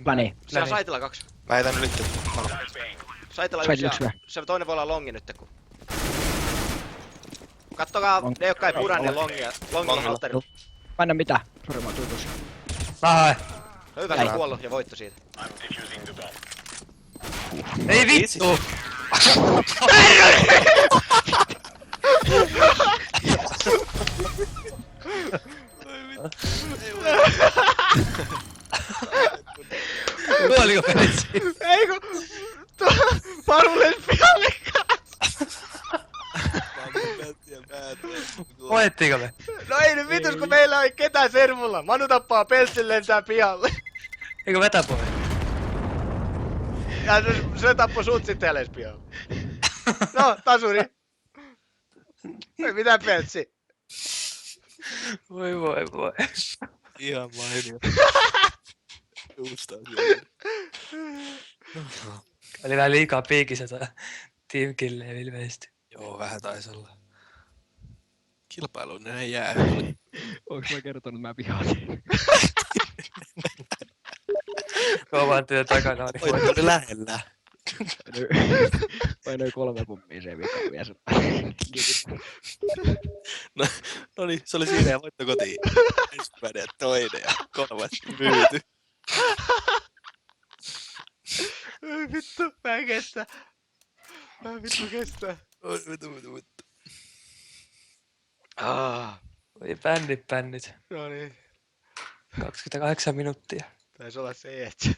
Plani. Se on saitilla 2. Mä heitän nyt. Saitilla 1 Saitilla ja yksi vai? se toinen voi olla longi nyt kun. Kattokaa ne jotka ei pura niin longia. Longilla halteri. Mä en oo mitään. Sori mä oon tutus. Ai. Hyvä, se on kuollut ja voitto siitä. Ei vittu! Kuoliko Petsi? Ei kun... Paru lensi pihalle kanssa. Voittiinko me? No ei nyt vitus kun meillä ei ketään servulla. Manu tappaa Peltsin lentää pihalle. Eikö vetä pois? Ja se tappoi sut sitten jälleen pihalle. No, tasuri. Ei mitään Peltsi. Voi voi voi. Ihan mainio. Juustaa siellä. Oli vähän liikaa piikissä toi Team Kille ilmeisesti. Joo, vähän taisi olla. Kilpailuun ne jää. Onks mä kertonut, että mä vihaan? Kovan työn takana oli. Oli lähellä. Painoi 3 pummia se vika mies. No niin, se oli siinä ja voitto kotiin. Ensimmäinen ja toinen ja kolmas myyty. Oi vittu, mä en kestä. Mä en vittu kestä. Oi vittu. Voi bännit. No niin. 28 minuuttia. Taisi olla se, että...